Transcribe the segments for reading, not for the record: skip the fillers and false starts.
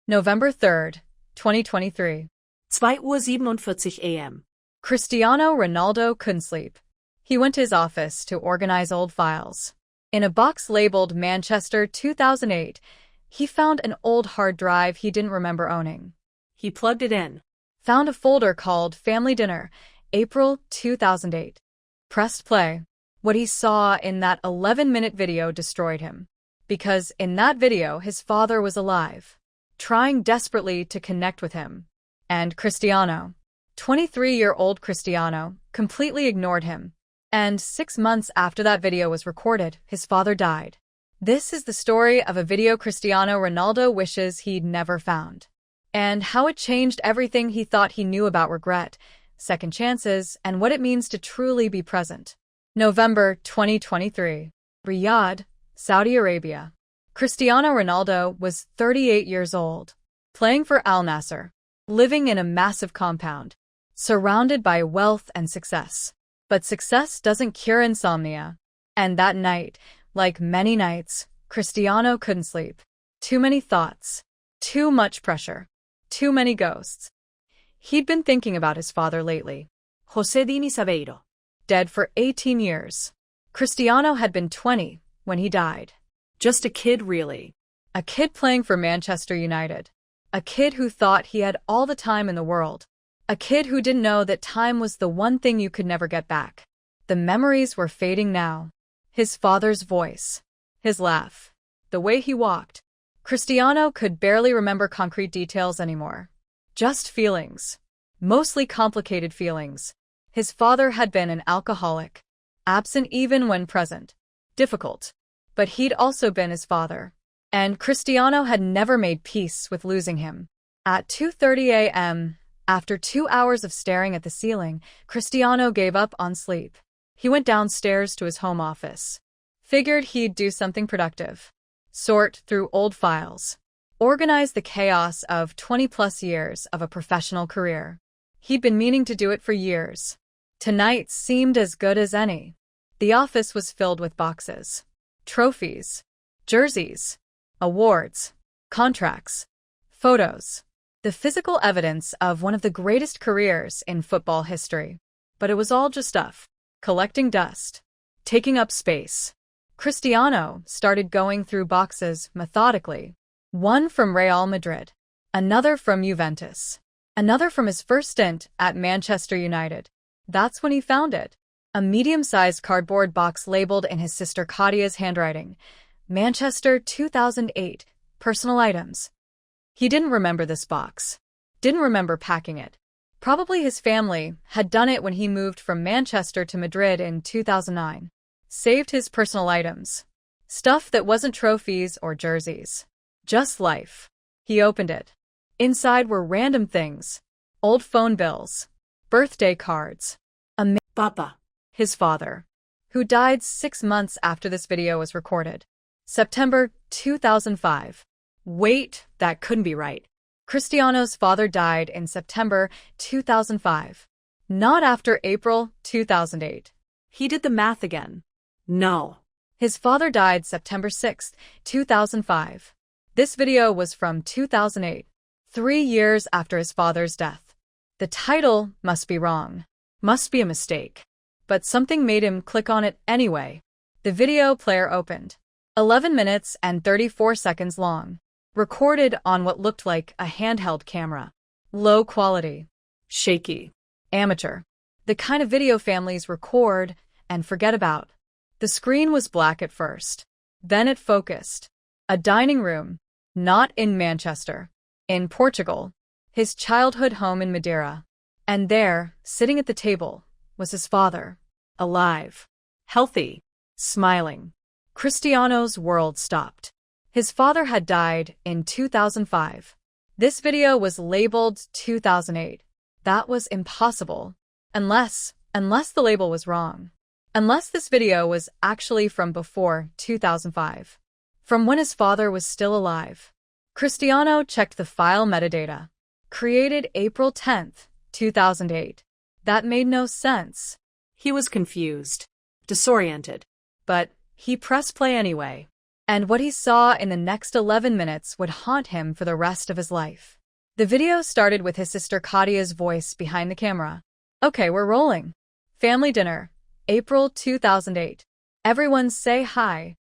November 3rd, 2023. 2:47 a.m. Cristiano Ronaldo couldn't sleep. He went to his office to organize old files. In a box labeled Manchester 2008, he found an old hard drive he didn't remember owning. He plugged it in. Found a folder called Family Dinner, April 2008. Pressed play. What he saw in that 11-minute video destroyed him. Because in that video, his father was alive, trying desperately to connect with him. And Cristiano, 23-year-old Cristiano, completely ignored him. And 6 months after that video was recorded, his father died. This is the story of a video Cristiano Ronaldo wishes he'd never found. And how it changed everything he thought he knew about regret, second chances, and what it means to truly be present. November 2023. Riyadh, Saudi Arabia. Cristiano Ronaldo was 38 years old, playing for Al Nassr, living in a massive compound, surrounded by wealth and success. But success doesn't cure insomnia. And that night, like many nights, Cristiano couldn't sleep. Too many thoughts, too much pressure, too many ghosts. He'd been thinking about his father lately. José Dini Saveiro. Dead for 18 years. Cristiano had been 20 when he died. Just a kid, really. A kid playing for Manchester United. A kid who thought he had all the time in the world. A kid who didn't know that time was the one thing you could never get back. The memories were fading now. His father's voice. His laugh. The way he walked. Cristiano could barely remember concrete details anymore. Just feelings. Mostly complicated feelings. His father had been an alcoholic. Absent even when present. Difficult. But he'd also been his father. And Cristiano had never made peace with losing him. At 2:30 a.m., after 2 hours of staring at the ceiling, Cristiano gave up on sleep. He went downstairs to his home office. Figured he'd do something productive. Sort through old files. Organize the chaos of 20-plus years of a professional career. He'd been meaning to do it for years. Tonight seemed as good as any. The office was filled with boxes. Trophies. Jerseys. Awards. Contracts. Photos. The physical evidence of one of the greatest careers in football history. But it was all just stuff. Collecting dust. Taking up space. Cristiano started going through boxes methodically. One from Real Madrid. Another from Juventus. Another from his first stint at Manchester United. That's when he found it. A medium-sized cardboard box labeled in his sister Kadia's handwriting. Manchester 2008. Personal items. He didn't remember this box. Didn't remember packing it. Probably his family had done it when he moved from Manchester to Madrid in 2009. Saved his personal items. Stuff that wasn't trophies or jerseys. Just life. He opened it. Inside were random things. Old phone bills. Birthday cards. Papa. His father, who died 6 months after this video was recorded. September 2005. Wait, that couldn't be right. Cristiano's father died in September 2005. Not after April 2008. He did the math again. No. His father died September 6, 2005. This video was from 2008, 3 years after his father's death. The title must be wrong. Must be a mistake. But something made him click on it anyway. The video player opened. 11 minutes and 34 seconds long. Recorded on what looked like a handheld camera. Low quality. Shaky. Amateur. The kind of video families record and forget about. The screen was black at first. Then it focused. A dining room. Not in Manchester. In Portugal. His childhood home in Madeira. And there, sitting at the table, was his father. Alive. Healthy. Smiling. Cristiano's world stopped. His father had died in 2005. This video was labeled 2008. That was impossible. Unless the label was wrong. Unless this video was actually from before 2005. From when his father was still alive. Cristiano checked the file metadata. Created April 10th, 2008. That made no sense. He was confused. Disoriented. But he pressed play anyway. And what he saw in the next 11 minutes would haunt him for the rest of his life. The video started with his sister Katia's voice behind the camera. Okay, we're rolling. Family dinner, April 2008. Everyone say hi.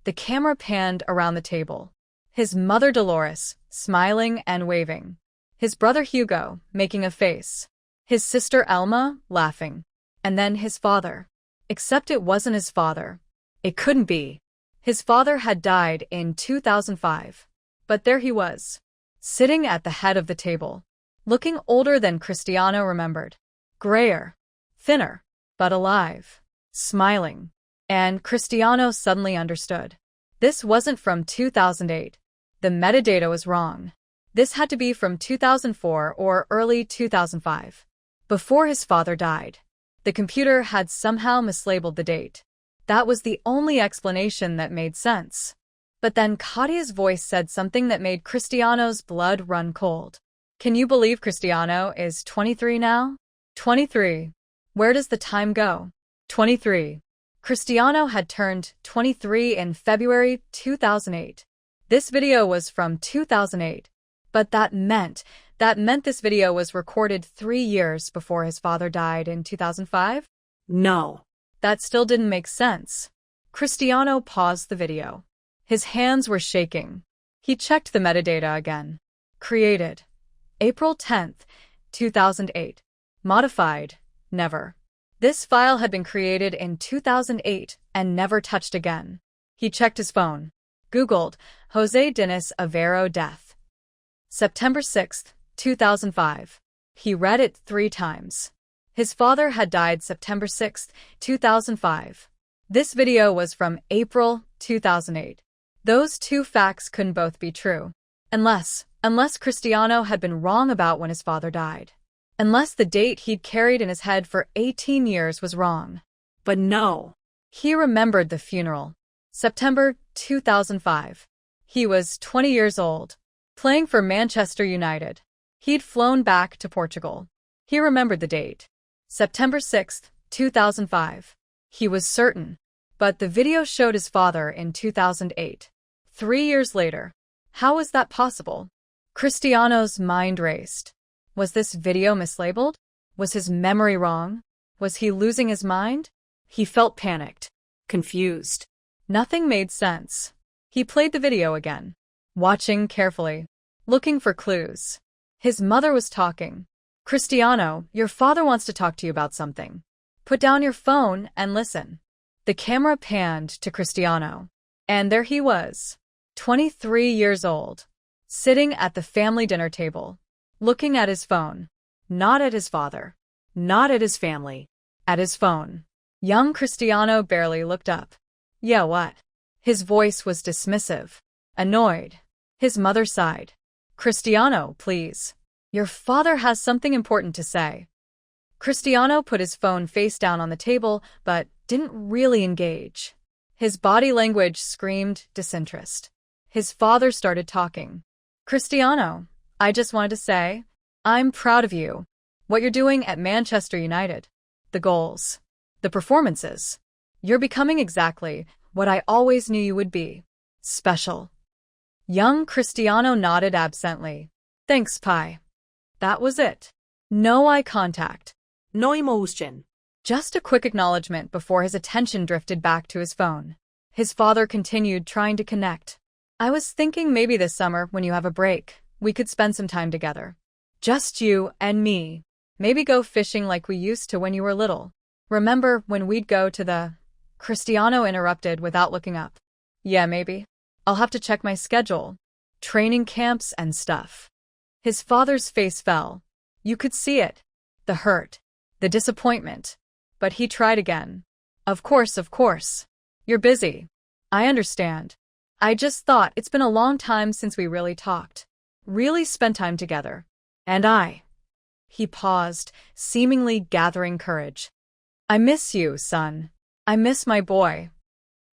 The camera panned around the table. His mother Dolores, smiling and waving. His brother Hugo, making a face. His sister Elma, laughing. And then his father. Except it wasn't his father. It couldn't be. His father had died in 2005. But there he was, sitting at the head of the table, looking older than Cristiano remembered. Grayer, thinner, but alive, smiling. And Cristiano suddenly understood. This wasn't from 2008. The metadata was wrong. This had to be from 2004 or early 2005. Before his father died. The computer had somehow mislabeled the date. That was the only explanation that made sense. But then Katia's voice said something that made Cristiano's blood run cold. Can you believe Cristiano is 23 now? 23. Where does the time go? 23. Cristiano had turned 23 in February 2008. This video was from 2008. But that meant this video was recorded 3 years before his father died in 2005? No. That still didn't make sense. Cristiano paused the video. His hands were shaking. He checked the metadata again. Created. April 10th, 2008. Modified. Never. This file had been created in 2008 and never touched again. He checked his phone. Googled Jose Dinis Avero death. September 6th, 2005. He read it 3 times. His father had died September 6, 2005. This video was from April 2008. Those 2 facts couldn't both be true. Unless Cristiano had been wrong about when his father died. Unless the date he'd carried in his head for 18 years was wrong. But no. He remembered the funeral. September 2005. He was 20 years old, playing for Manchester United. He'd flown back to Portugal. He remembered the date. September 6, 2005. He was certain. But the video showed his father in 2008. 3 years later. How was that possible? Cristiano's mind raced. Was this video mislabeled? Was his memory wrong? Was he losing his mind? He felt panicked. Confused. Nothing made sense. He played the video again, watching carefully, looking for clues. His mother was talking. Cristiano, your father wants to talk to you about something. Put down your phone and listen. The camera panned to Cristiano. And there he was, 23 years old, sitting at the family dinner table, looking at his phone. Not at his father. Not at his family. At his phone. Young Cristiano barely looked up. Yeah, what? His voice was dismissive, annoyed. His mother sighed. Cristiano, please. Your father has something important to say. Cristiano put his phone face down on the table, but didn't really engage. His body language screamed disinterest. His father started talking. Cristiano, I just wanted to say, I'm proud of you. What you're doing at Manchester United. The goals. The performances. You're becoming exactly what I always knew you would be. Special. Young Cristiano nodded absently. Thanks, Pi. That was it. No eye contact. No emotion. Just a quick acknowledgement before his attention drifted back to his phone. His father continued trying to connect. I was thinking maybe this summer, when you have a break, we could spend some time together. Just you and me. Maybe go fishing like we used to when you were little. Remember when we'd go to the... Cristiano interrupted without looking up. Yeah, maybe. I'll have to check my schedule. Training camps and stuff. His father's face fell. You could see it. The hurt. The disappointment. But he tried again. Of course. You're busy. I understand. I just thought it's been a long time since we really talked. Really spent time together. And I... He paused, seemingly gathering courage. I miss you, son. I miss my boy.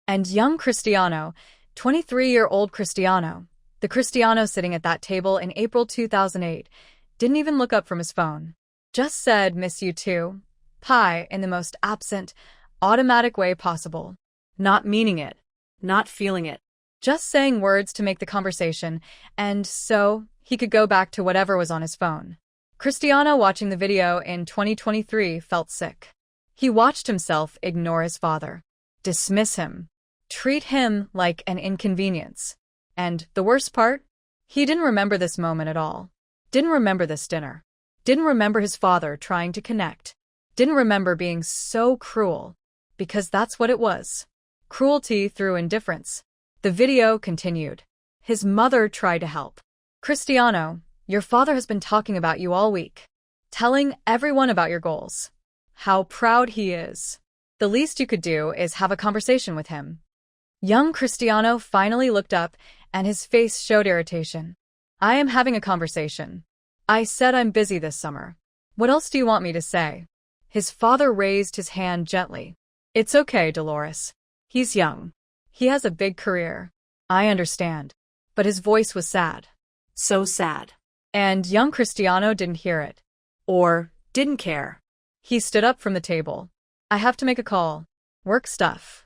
And young Cristiano, 23-year-old Cristiano, the Cristiano sitting at that table in April 2008, didn't even look up from his phone. Just said, miss you too, Pi, in the most absent, automatic way possible. Not meaning it. Not feeling it. just saying words to make the conversation, and so he could go back to whatever was on his phone. Cristiano, watching the video in 2023, felt sick. He watched himself ignore his father, dismiss him, treat him like an inconvenience. And the worst part? He didn't remember this moment at all. Didn't remember this dinner. Didn't remember his father trying to connect. Didn't remember being so cruel. Because that's what it was. Cruelty through indifference. The video continued. His mother tried to help. Cristiano, your father has been talking about you all week. Telling everyone about your goals. How proud he is. The least you could do is have a conversation with him. Young Cristiano finally looked up, and his face showed irritation. I am having a conversation. I said I'm busy this summer. What else do you want me to say? His father raised his hand gently. It's okay, Dolores. He's young. He has a big career. I understand. But his voice was sad. So sad. And young Cristiano didn't hear it. Or didn't care. He stood up from the table. I have to make a call. Work stuff.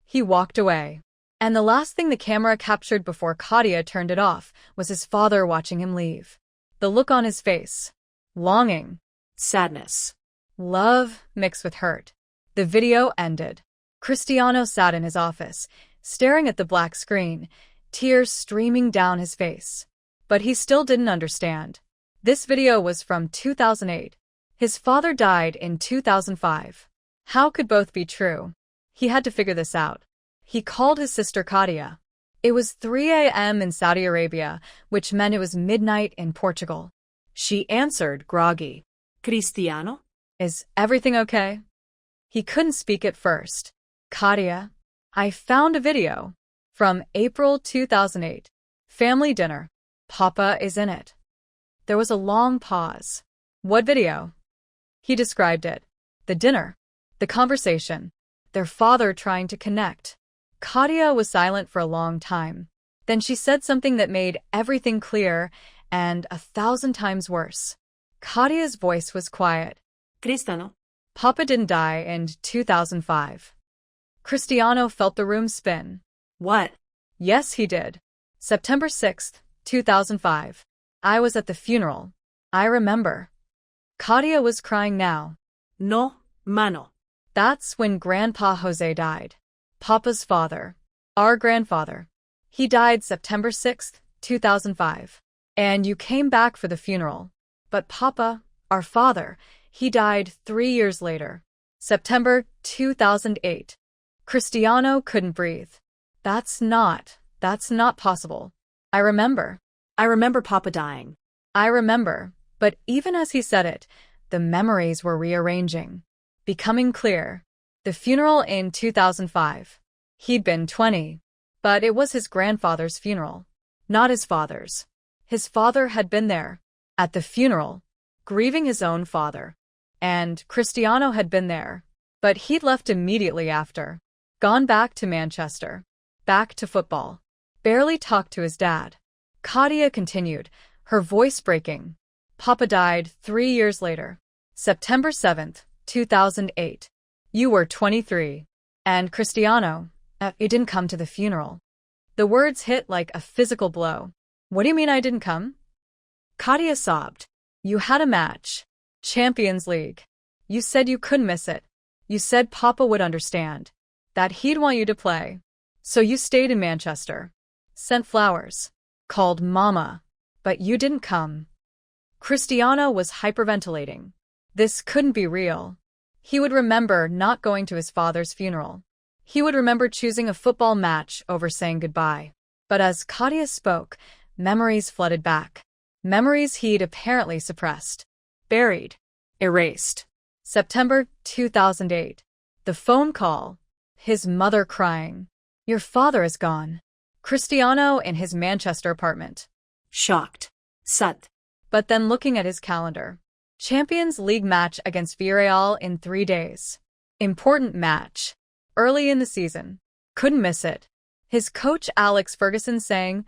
He walked away. And the last thing the camera captured before Katia turned it off was his father watching him leave. The look on his face. Longing. Sadness. Love mixed with hurt. The video ended. Cristiano sat in his office, staring at the black screen, tears streaming down his face. But he still didn't understand. This video was from 2008. His father died in 2005. How could both be true? He had to figure this out. He called his sister Katia. It was 3 a.m. in Saudi Arabia, which meant it was midnight in Portugal. She answered, groggy. Cristiano? Is everything okay? He couldn't speak at first. Katia, I found a video. From April 2008. Family dinner. Papa is in it. There was a long pause. What video? He described it. The dinner. The conversation. Their father trying to connect. Katia was silent for a long time. Then she said something that made everything clear and 1,000 times worse. Katia's voice was quiet. Cristiano. Papa didn't die in 2005. Cristiano felt the room spin. What? Yes, he did. September 6th, 2005. I was at the funeral. I remember. Katia was crying now. No, mano. That's when Grandpa Jose died. Papa's father. Our grandfather. He died September 6th, 2005. And you came back for the funeral. But Papa, our father, he died 3 years later. September 2008. Cristiano couldn't breathe. That's not possible. I remember. I remember Papa dying. I remember. But even as he said it, the memories were rearranging. Becoming clear. The funeral in 2005. He'd been 20. But it was his grandfather's funeral. Not his father's. His father had been there. At the funeral. Grieving his own father. And Cristiano had been there. But he'd left immediately after. Gone back to Manchester. Back to football. Barely talked to his dad. Katia continued, her voice breaking. Papa died 3 years later. September 7th, 2008. You were 23. And Cristiano, it didn't come to the funeral. The words hit like a physical blow. What do you mean I didn't come? Katia sobbed. You had a match. Champions League. You said you couldn't miss it. You said Papa would understand. That he'd want you to play. So you stayed in Manchester. Sent flowers. Called Mama. But you didn't come. Cristiano was hyperventilating. This couldn't be real. He would remember not going to his father's funeral. He would remember choosing a football match over saying goodbye. But as Katia spoke, memories flooded back. Memories he'd apparently suppressed. Buried. Erased. September 2008. The phone call. His mother crying. Your father is gone. Cristiano in his Manchester apartment. Shocked. Sad. But then looking at his calendar. Champions League match against Villarreal in 3 days. Important match. Early in the season. Couldn't miss it. His coach Alex Ferguson saying,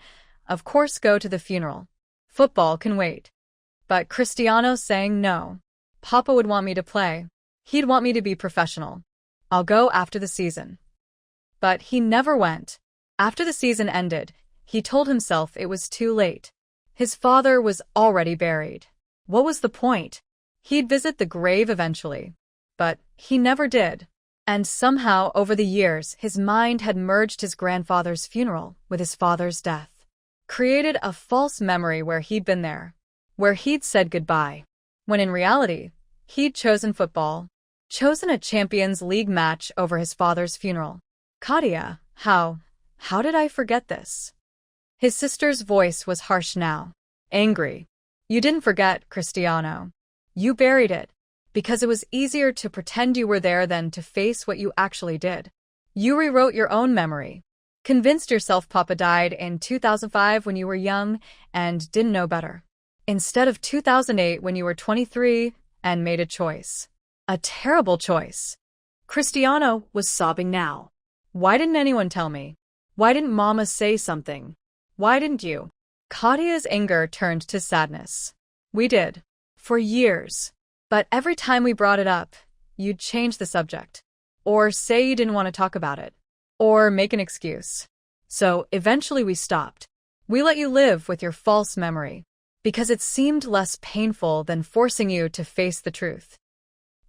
of course go to the funeral. Football can wait. But Cristiano saying no. Papa would want me to play. He'd want me to be professional. I'll go after the season. But he never went. After the season ended, he told himself it was too late. His father was already buried. What was the point? He'd visit the grave eventually. But he never did. And somehow, over the years, his mind had merged his grandfather's funeral with his father's death. Created a false memory where he'd been there. Where he'd said goodbye. When in reality, he'd chosen football. Chosen a Champions League match over his father's funeral. Katia, how did I forget this? His sister's voice was harsh now. Angry. You didn't forget, Cristiano. You buried it. Because it was easier to pretend you were there than to face what you actually did. You rewrote your own memory. Convinced yourself Papa died in 2005 when you were young and didn't know better. Instead of 2008 when you were 23 and made a choice. A terrible choice. Cristiano was sobbing now. Why didn't anyone tell me? Why didn't Mama say something? Why didn't you? Katia's anger turned to sadness. We did. For years. But every time we brought it up, you'd change the subject. Or say you didn't want to talk about it. Or make an excuse. So eventually we stopped. We let you live with your false memory. Because it seemed less painful than forcing you to face the truth.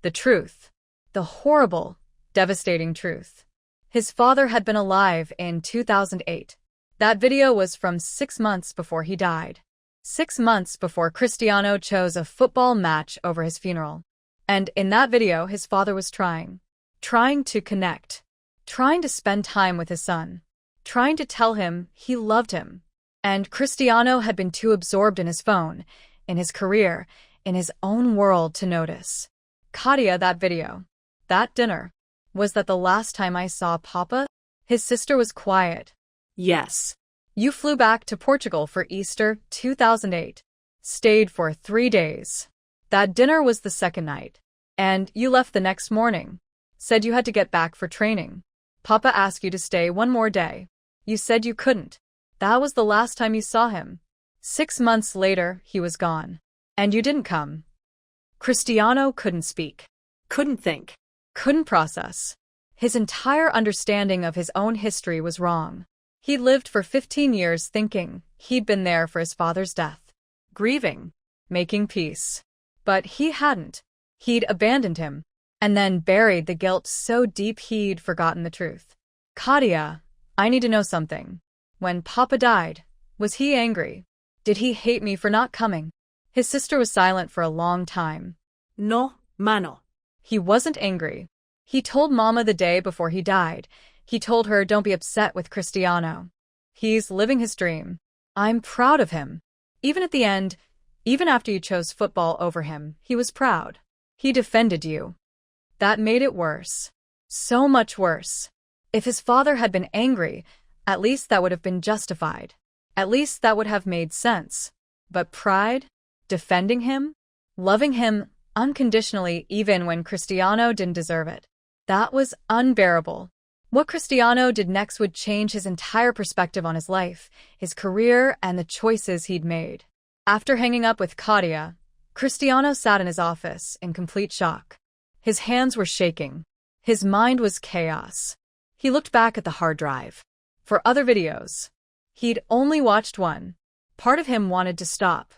The truth. The horrible, devastating truth. His father had been alive in 2008. That video was from 6 months before he died. 6 months before Cristiano chose a football match over his funeral. And in that video, his father was trying to connect, trying to spend time with his son, trying to tell him he loved him. And Cristiano had been too absorbed in his phone, in his career, in his own world to notice. Katia, that video, that dinner, was that the last time I saw Papa? His sister was quiet. Yes. You flew back to Portugal for Easter 2008. Stayed for 3 days. That dinner was the second night. And you left the next morning. Said you had to get back for training. Papa asked you to stay one more day. You said you couldn't. That was the last time you saw him. 6 months later, he was gone. And you didn't come. Cristiano couldn't speak. Couldn't think. Couldn't process. His entire understanding of his own history was wrong. He'd lived for 15 years thinking he'd been there for his father's death. Grieving. Making peace. But he hadn't. He'd abandoned him. And then buried the guilt so deep he'd forgotten the truth. Katia, I need to know something. When Papa died, was he angry? Did he hate me for not coming? His sister was silent for a long time. No, mano. He wasn't angry. He told Mama the day before he died. He told her, don't be upset with Cristiano. He's living his dream. I'm proud of him. Even at the end, even after you chose football over him, he was proud. He defended you. That made it worse. So much worse. If his father had been angry, at least that would have been justified. At least that would have made sense. But pride? Defending him? Loving him unconditionally even when Cristiano didn't deserve it. That was unbearable. What Cristiano did next would change his entire perspective on his life, his career, and the choices he'd made. After hanging up with Katia, Cristiano sat in his office in complete shock. His hands were shaking. His mind was chaos. He looked back at the hard drive. For other videos. He'd only watched one. Part of him wanted to stop.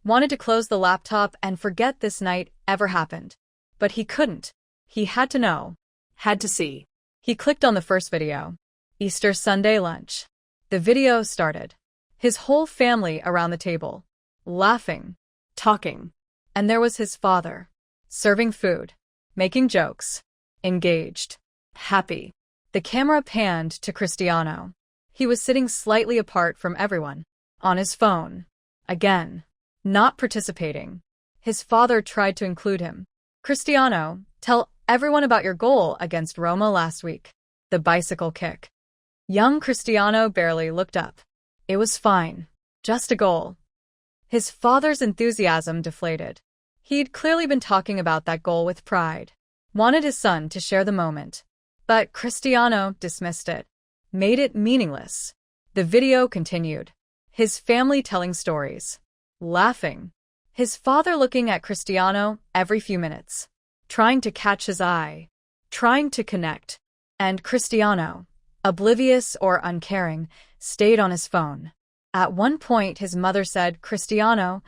Wanted to close the laptop and forget this night ever happened. But he couldn't. He had to know. Had to see. He clicked on the first video. Easter Sunday lunch. The video started. His whole family around the table. Laughing. Talking. And there was his father. Serving food. Making jokes. Engaged. Happy. The camera panned to Cristiano. He was sitting slightly apart from everyone. On his phone. Again. Not participating. His father tried to include him. Cristiano, tell everyone about your goal against Roma last week. The bicycle kick. Young Cristiano barely looked up. It was fine. Just a goal. His father's enthusiasm deflated. He'd clearly been talking about that goal with pride. Wanted his son to share the moment. But Cristiano dismissed it. Made it meaningless. The video continued. His family telling stories. Laughing. His father looking at Cristiano every few minutes. Trying to catch his eye. Trying to connect. And Cristiano, oblivious or uncaring, stayed on his phone. At one point, his mother said, "Cristiano,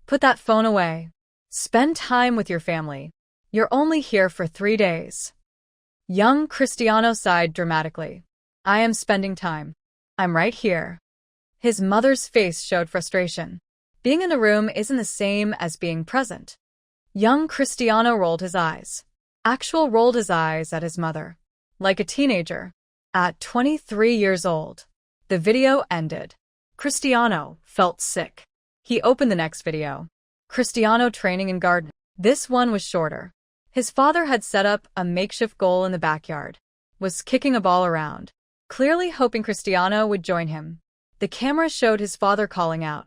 put that phone away. Spend time with your family. You're only here for 3 days." Young Cristiano sighed dramatically. "I am spending time. I'm right here." His mother's face showed frustration. Being in a room isn't the same as being present. Young Cristiano rolled his eyes. Rolled his eyes at his mother. Like a teenager. At 23 years old. The video ended. Cristiano felt sick. He opened the next video. Cristiano training in garden. This one was shorter. His father had set up a makeshift goal in the backyard. Was kicking a ball around. Clearly hoping Cristiano would join him. The camera showed his father calling out,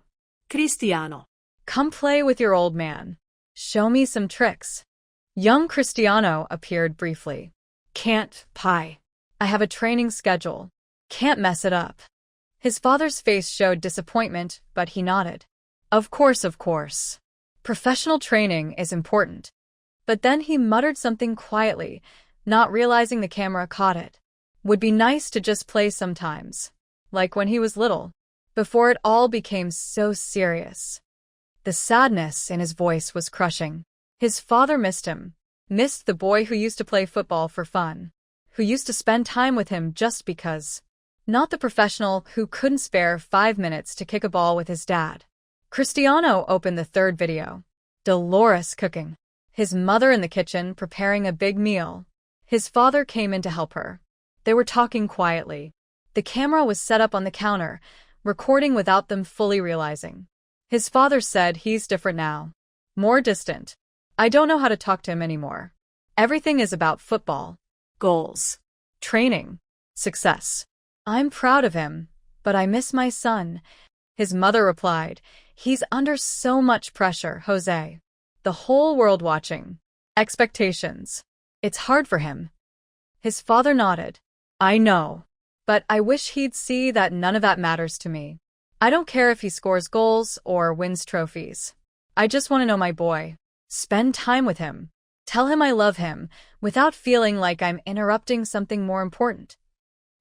Cristiano. "Come play with your old man. Show me some tricks." Young Cristiano appeared briefly. "Can't, Pi. I have a training schedule. Can't mess it up." His father's face showed disappointment, but he nodded. Of course. Professional training is important." But then he muttered something quietly, not realizing the camera caught it. "Would be nice to just play sometimes. Like when he was little. Before it all became so serious." The sadness in his voice was crushing. His father missed him. Missed the boy who used to play football for fun. Who used to spend time with him just because. Not the professional who couldn't spare 5 minutes to kick a ball with his dad. Cristiano opened the third video. Dolores cooking. His mother in the kitchen preparing a big meal. His father came in to help her. They were talking quietly. The camera was set up on the counter, recording without them fully realizing. His father said he's different now. More distant. "I don't know how to talk to him anymore. Everything is about football. Goals. Training. Success. I'm proud of him, but I miss my son." His mother replied, "He's under so much pressure, Jose. The whole world watching. Expectations. It's hard for him." His father nodded. "I know. But I wish he'd see that none of that matters to me. I don't care if he scores goals or wins trophies. I just want to know my boy. Spend time with him. Tell him I love him, without feeling like I'm interrupting something more important."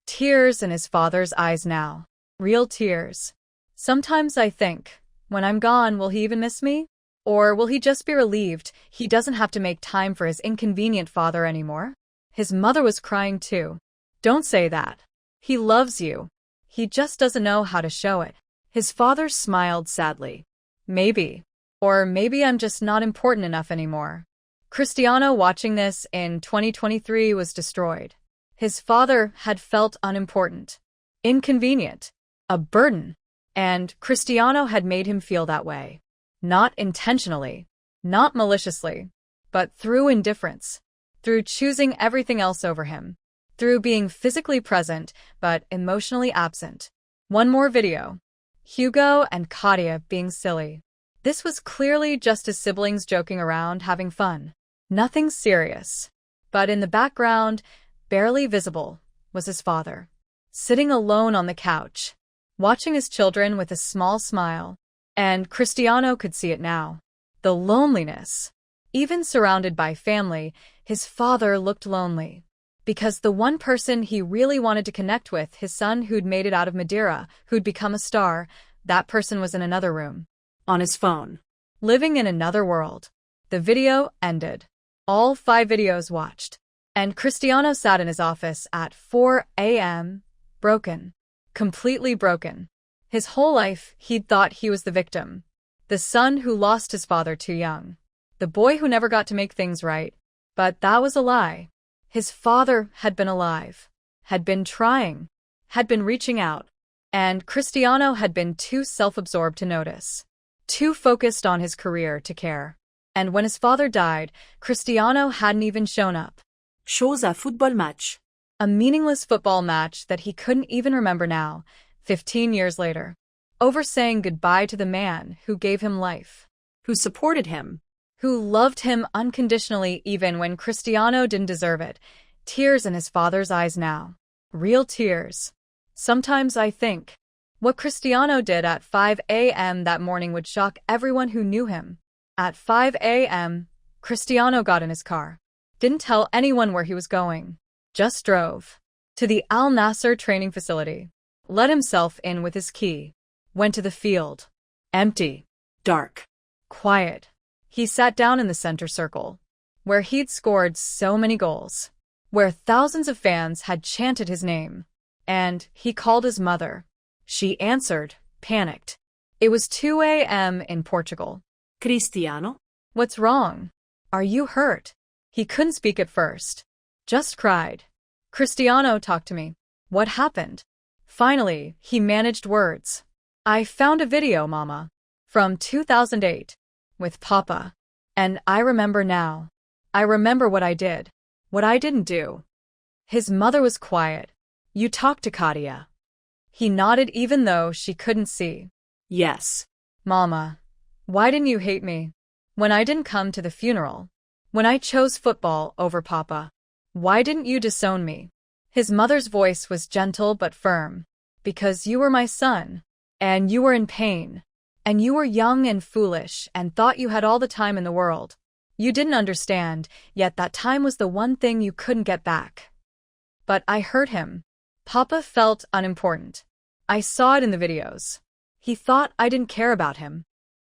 Tears in his father's eyes now. Real tears. "Sometimes I think, when I'm gone, will he even miss me? Or will he just be relieved he doesn't have to make time for his inconvenient father anymore?" His mother was crying too. "Don't say that. He loves you. He just doesn't know how to show it." His father smiled sadly. "Maybe. Or maybe I'm just not important enough anymore." Cristiano, watching this in 2023, was destroyed. His father had felt unimportant, inconvenient, a burden, and Cristiano had made him feel that way. Not intentionally, not maliciously, but through indifference, through choosing everything else over him, through being physically present but emotionally absent. One more video. Hugo and Katia being silly. This was clearly just his siblings joking around, having fun. Nothing serious. But in the background, barely visible, was his father. Sitting alone on the couch, watching his children with a small smile. And Cristiano could see it now. The loneliness. Even surrounded by family, his father looked lonely. Because the one person he really wanted to connect with, his son who'd made it out of Madeira, who'd become a star, that person was in another room. On his phone. Living in another world. The video ended. All 5 videos watched. And Cristiano sat in his office at 4 a.m., broken. Completely broken. His whole life, he'd thought he was the victim. The son who lost his father too young. The boy who never got to make things right. But that was a lie. His father had been alive. Had been trying. Had been reaching out. And Cristiano had been too self-absorbed to notice. Too focused on his career to care. And when his father died, Cristiano hadn't even shown up. Chose a football match. A meaningless football match that he couldn't even remember now, 15 years later. Over saying goodbye to the man who gave him life. Who supported him. Who loved him unconditionally even when Cristiano didn't deserve it. Tears in his father's eyes now. Real tears. Sometimes I think, what Cristiano did at 5 a.m. that morning would shock everyone who knew him. At 5 a.m., Cristiano got in his car. Didn't tell anyone where he was going. Just drove. to the Al Nasser training facility, let himself in with his key, went to the field. Empty. Dark. Quiet. He sat down in the center circle, where he'd scored so many goals, where thousands of fans had chanted his name, and he called his mother. She answered, panicked. It was 2 a.m. in Portugal. Cristiano? What's wrong? Are you hurt? He couldn't speak at first. Just cried. Cristiano, talk to me. What happened? Finally, he managed words. I found a video, Mama. From 2008. With Papa. And I remember now. I remember what I did. What I didn't do. His mother was quiet. You talked to Katia. He nodded even though she couldn't see. Yes. Mama, why didn't you hate me? When I didn't come to the funeral. When I chose football over Papa. Why didn't you disown me? His mother's voice was gentle but firm. Because you were my son. And you were in pain. And you were young and foolish and thought you had all the time in the world. You didn't understand, yet that time was the one thing you couldn't get back. But I hurt him. Papa felt unimportant. I saw it in the videos. He thought I didn't care about him.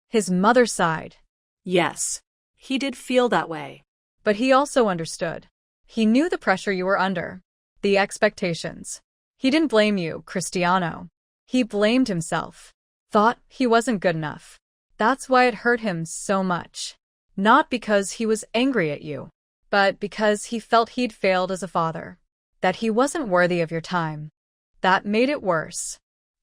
His mother sighed. Yes. He did feel that way. But he also understood. He knew the pressure you were under. The expectations. He didn't blame you, Cristiano. He blamed himself. Thought he wasn't good enough. That's why it hurt him so much. Not because he was angry at you, but because he felt he'd failed as a father. That he wasn't worthy of your time. That made it worse.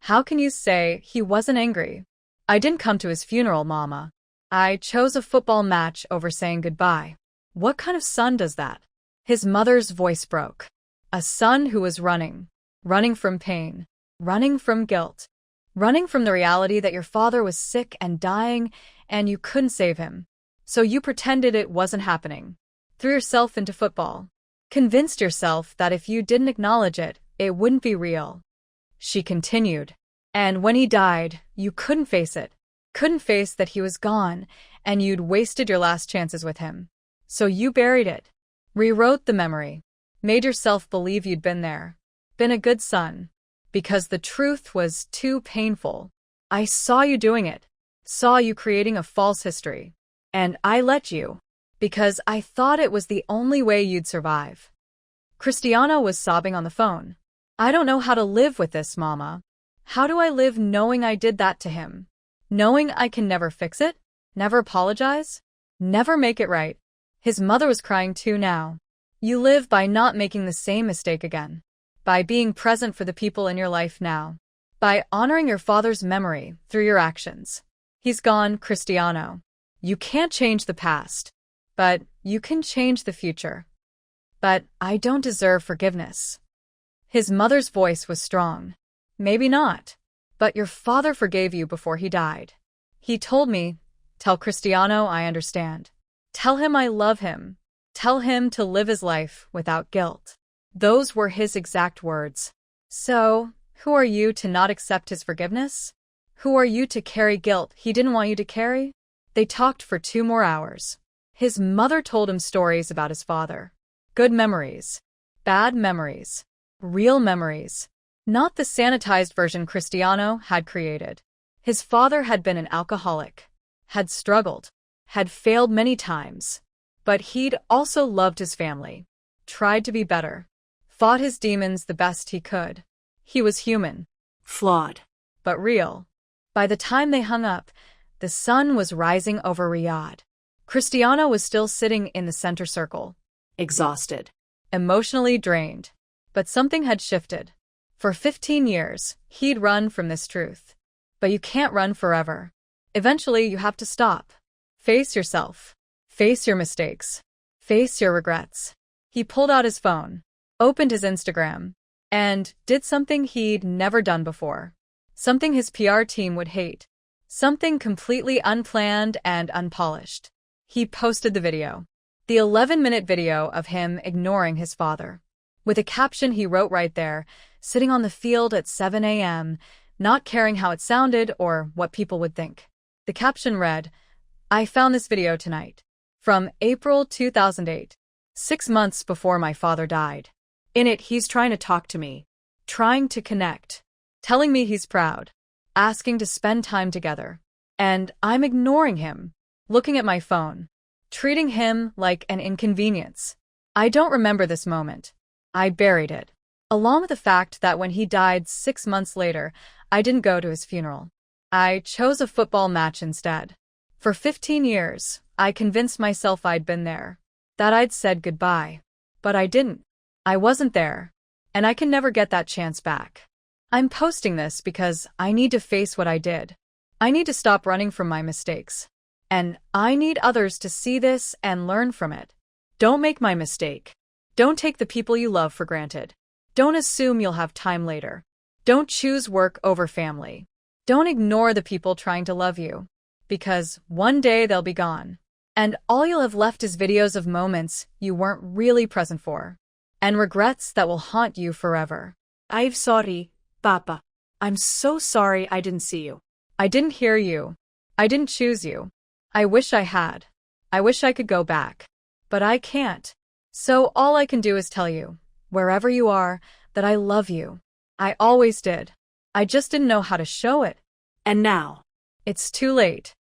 How can you say he wasn't angry? I didn't come to his funeral, Mama. I chose a football match over saying goodbye. What kind of son does that? His mother's voice broke. A son who was running. Running from pain. Running from guilt. Running from the reality that your father was sick and dying and you couldn't save him. So you pretended it wasn't happening. Threw yourself into football. Convinced yourself that if you didn't acknowledge it, it wouldn't be real. She continued. And when he died, you couldn't face it. Couldn't face that he was gone and you'd wasted your last chances with him. So you buried it. Rewrote the memory. Made yourself believe you'd been there. Been a good son. Because the truth was too painful. I saw you doing it. Saw you creating a false history. And I let you. Because I thought it was the only way you'd survive. Cristiano was sobbing on the phone. I don't know how to live with this, Mama. How do I live knowing I did that to him? Knowing I can never fix it? Never apologize? Never make it right? His mother was crying too now. You live by not making the same mistake again. By being present for the people in your life now. By honoring your father's memory through your actions. He's gone, Cristiano. You can't change the past. But you can change the future. But I don't deserve forgiveness. His mother's voice was strong. Maybe not. But your father forgave you before he died. He told me, tell Cristiano I understand. Tell him I love him. Tell him to live his life without guilt. Those were his exact words. So, who are you to not accept his forgiveness? Who are you to carry guilt he didn't want you to carry? They talked for 2 more hours. His mother told him stories about his father. Good memories. Bad memories. Real memories. Not the sanitized version Cristiano had created. His father had been an alcoholic. Had struggled. Had failed many times. But he'd also loved his family. Tried to be better. Fought his demons the best he could. He was human. Flawed. But real. By the time they hung up, the sun was rising over Riyadh. Cristiano was still sitting in the center circle. Exhausted. Emotionally drained. But something had shifted. For 15 years, he'd run from this truth. But you can't run forever. Eventually, you have to stop. Face yourself. Face your mistakes. Face your regrets. He pulled out his phone. Opened his Instagram. And did something he'd never done before. Something his PR team would hate. Something completely unplanned and unpolished. He posted the video. The 11-minute video of him ignoring his father. With a caption he wrote right there, sitting on the field at 7 a.m., not caring how it sounded or what people would think. The caption read, I found this video tonight. From April 2008. 6 months before my father died. In it, he's trying to talk to me, trying to connect, telling me he's proud, asking to spend time together. And I'm ignoring him, looking at my phone, treating him like an inconvenience. I don't remember this moment. I buried it, along with the fact that when he died 6 months later, I didn't go to his funeral. I chose a football match instead. For 15 years, I convinced myself I'd been there, that I'd said goodbye. But I didn't. I wasn't there, and I can never get that chance back. I'm posting this because I need to face what I did. I need to stop running from my mistakes. And I need others to see this and learn from it. Don't make my mistake. Don't take the people you love for granted. Don't assume you'll have time later. Don't choose work over family. Don't ignore the people trying to love you. Because one day they'll be gone. And all you'll have left is videos of moments you weren't really present for. And regrets that will haunt you forever. I'm sorry, Papa. I'm so sorry I didn't see you. I didn't hear you. I didn't choose you. I wish I had. I wish I could go back. But I can't. So all I can do is tell you, wherever you are, that I love you. I always did. I just didn't know how to show it. And now? It's too late.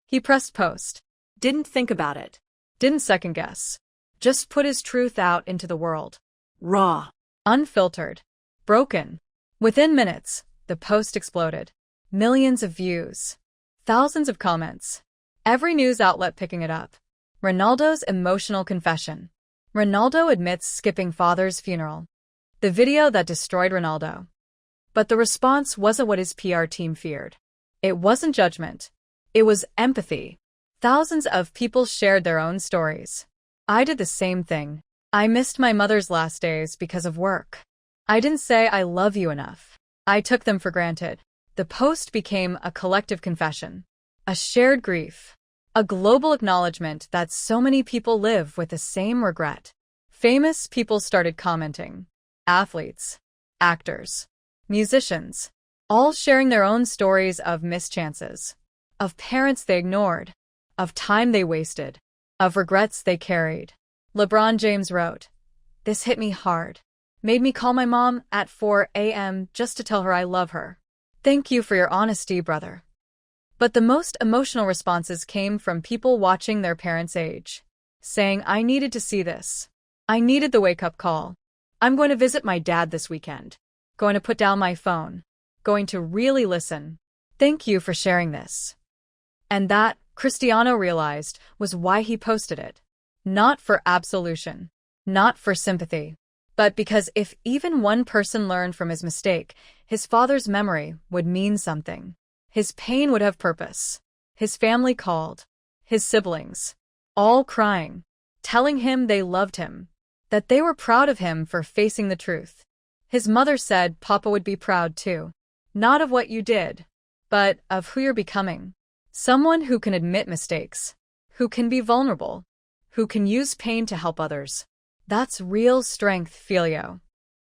He pressed post. Didn't think about it. Didn't second guess. Just put his truth out into the world. Raw. Unfiltered. Broken. Within minutes, the post exploded. Millions of views. Thousands of comments. Every news outlet picking it up. Ronaldo's emotional confession. Ronaldo admits skipping father's funeral. The video that destroyed Ronaldo. But the response wasn't what his PR team feared. It wasn't judgment. It was empathy. Thousands of people shared their own stories. I did the same thing. I missed my mother's last days because of work. I didn't say I love you enough. I took them for granted. The post became a collective confession. A shared grief. A global acknowledgement that so many people live with the same regret. Famous people started commenting. Athletes. Actors. Musicians. All sharing their own stories of missed chances. Of parents they ignored. Of time they wasted. Of regrets they carried. LeBron James wrote, "This hit me hard. Made me call my mom at 4 a.m. just to tell her I love her. Thank you for your honesty, brother." But the most emotional responses came from people watching their parents age, saying, "I needed to see this. I needed the wake-up call. I'm going to visit my dad this weekend. Going to put down my phone. Going to really listen. Thank you for sharing this." And that, Cristiano realized, was why he posted it. Not for absolution. Not for sympathy. But because if even one person learned from his mistake, his father's memory would mean something. His pain would have purpose. His family called. His siblings. All crying. Telling him they loved him. That they were proud of him for facing the truth. His mother said Papa would be proud too. Not of what you did, but of who you're becoming. Someone who can admit mistakes. Who can be vulnerable. Who can use pain to help others. That's real strength, Filio.